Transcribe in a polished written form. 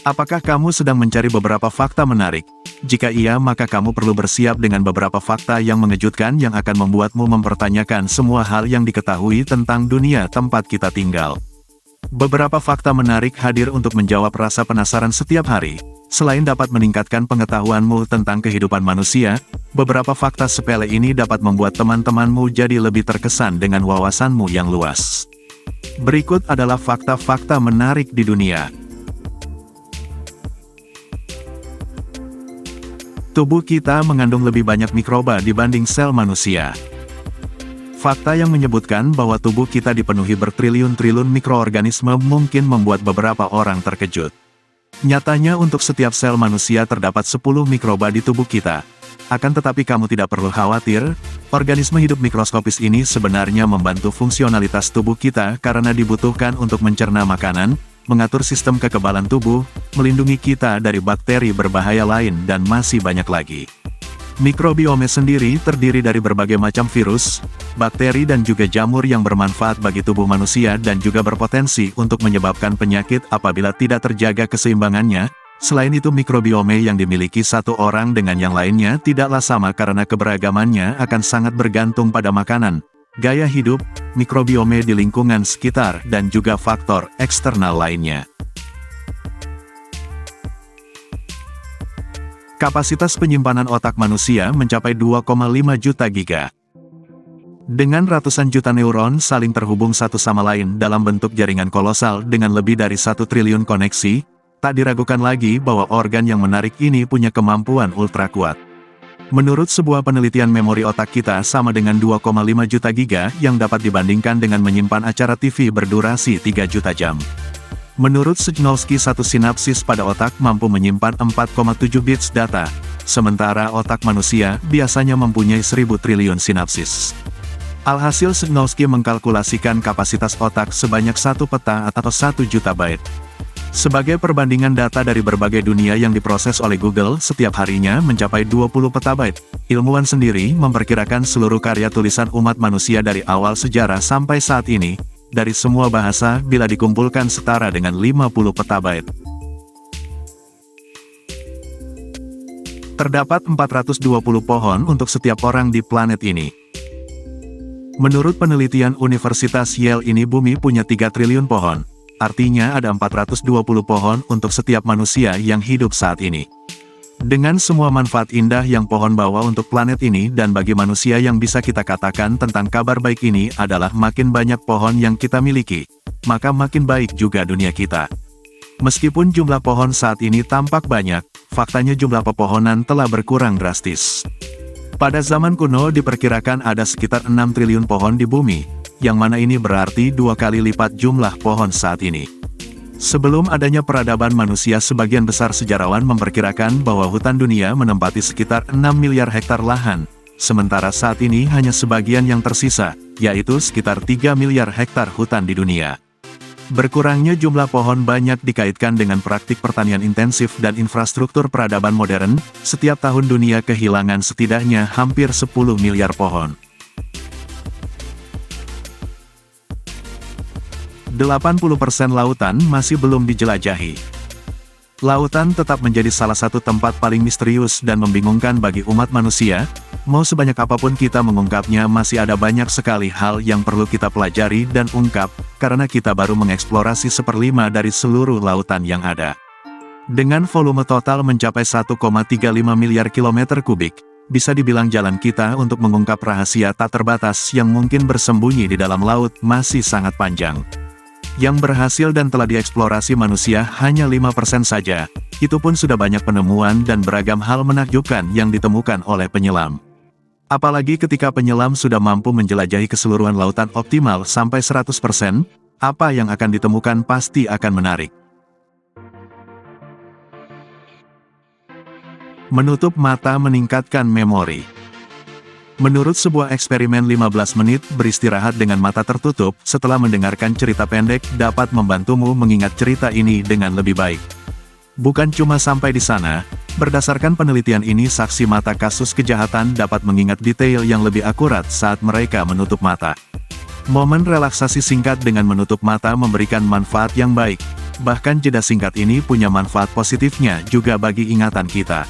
Apakah kamu sedang mencari beberapa fakta menarik? Jika iya, maka kamu perlu bersiap dengan beberapa fakta yang mengejutkan yang akan membuatmu mempertanyakan semua hal yang diketahui tentang dunia tempat kita tinggal. Beberapa fakta menarik hadir untuk menjawab rasa penasaran setiap hari. Selain dapat meningkatkan pengetahuanmu tentang kehidupan manusia, beberapa fakta sepele ini dapat membuat teman-temanmu jadi lebih terkesan dengan wawasanmu yang luas. Berikut adalah fakta-fakta menarik di dunia. Tubuh kita mengandung lebih banyak mikroba dibanding sel manusia. Fakta yang menyebutkan bahwa tubuh kita dipenuhi bertriliun-triliun mikroorganisme mungkin membuat beberapa orang terkejut. Nyatanya untuk setiap sel manusia terdapat 10 mikroba di tubuh kita. Akan tetapi kamu tidak perlu khawatir, organisme hidup mikroskopis ini sebenarnya membantu fungsionalitas tubuh kita karena dibutuhkan untuk mencerna makanan, mengatur sistem kekebalan tubuh, melindungi kita dari bakteri berbahaya lain dan masih banyak lagi. Mikrobiome sendiri terdiri dari berbagai macam virus, bakteri dan juga jamur yang bermanfaat bagi tubuh manusia dan juga berpotensi untuk menyebabkan penyakit apabila tidak terjaga keseimbangannya. Selain itu, mikrobiome yang dimiliki satu orang dengan yang lainnya tidaklah sama karena keberagamannya akan sangat bergantung pada makanan, gaya hidup, mikrobiome di lingkungan sekitar, dan juga faktor eksternal lainnya. Kapasitas penyimpanan otak manusia mencapai 2,5 juta giga. Dengan ratusan juta neuron saling terhubung satu sama lain dalam bentuk jaringan kolosal dengan lebih dari 1 triliun koneksi, tak diragukan lagi bahwa organ yang menarik ini punya kemampuan ultra kuat. Menurut sebuah penelitian, memori otak kita sama dengan 2,5 juta giga yang dapat dibandingkan dengan menyimpan acara TV berdurasi 3 juta jam. Menurut Sejnowski, satu sinapsis pada otak mampu menyimpan 4,7 bits data, sementara otak manusia biasanya mempunyai 1000 triliun sinapsis. Alhasil, Sejnowski mengkalkulasikan kapasitas otak sebanyak 1 peta atau 1 juta byte. Sebagai perbandingan, data dari berbagai dunia yang diproses oleh Google setiap harinya mencapai 20 petabyte. Ilmuwan sendiri memperkirakan seluruh karya tulisan umat manusia dari awal sejarah sampai saat ini, dari semua bahasa bila dikumpulkan setara dengan 50 petabyte. Terdapat 420 pohon untuk setiap orang di planet ini. Menurut penelitian Universitas Yale ini, bumi punya 3 triliun pohon. Artinya ada 420 pohon untuk setiap manusia yang hidup saat ini. Dengan semua manfaat indah yang pohon bawa untuk planet ini dan bagi manusia, yang bisa kita katakan tentang kabar baik ini adalah makin banyak pohon yang kita miliki, maka makin baik juga dunia kita. Meskipun jumlah pohon saat ini tampak banyak, faktanya jumlah pepohonan telah berkurang drastis. Pada zaman kuno diperkirakan ada sekitar 6 triliun pohon di bumi, yang mana ini berarti 2 kali lipat jumlah pohon saat ini. Sebelum adanya peradaban manusia, sebagian besar sejarawan memperkirakan bahwa hutan dunia menempati sekitar 6 miliar hektar lahan, sementara saat ini hanya sebagian yang tersisa, yaitu sekitar 3 miliar hektar hutan di dunia. Berkurangnya jumlah pohon banyak dikaitkan dengan praktik pertanian intensif dan infrastruktur peradaban modern. Setiap tahun dunia kehilangan setidaknya hampir 10 miliar pohon. 80% lautan masih belum dijelajahi. Lautan tetap menjadi salah satu tempat paling misterius dan membingungkan bagi umat manusia. Mau sebanyak apapun kita mengungkapnya, masih ada banyak sekali hal yang perlu kita pelajari dan ungkap, karena kita baru mengeksplorasi 1/5 dari seluruh lautan yang ada. Dengan volume total mencapai 1,35 miliar kilometer kubik, bisa dibilang jalan kita untuk mengungkap rahasia tak terbatas yang mungkin bersembunyi di dalam laut masih sangat panjang. Yang berhasil dan telah dieksplorasi manusia hanya 5% saja, itu pun sudah banyak penemuan dan beragam hal menakjubkan yang ditemukan oleh penyelam. Apalagi ketika penyelam sudah mampu menjelajahi keseluruhan lautan optimal sampai 100%, apa yang akan ditemukan pasti akan menarik. Menutup mata meningkatkan memori. Menurut sebuah eksperimen, 15 menit beristirahat dengan mata tertutup setelah mendengarkan cerita pendek dapat membantumu mengingat cerita ini dengan lebih baik. Bukan cuma sampai di sana, berdasarkan penelitian ini, saksi mata kasus kejahatan dapat mengingat detail yang lebih akurat saat mereka menutup mata. Momen relaksasi singkat dengan menutup mata memberikan manfaat yang baik, Bahkan jeda singkat ini punya manfaat positifnya juga bagi ingatan kita.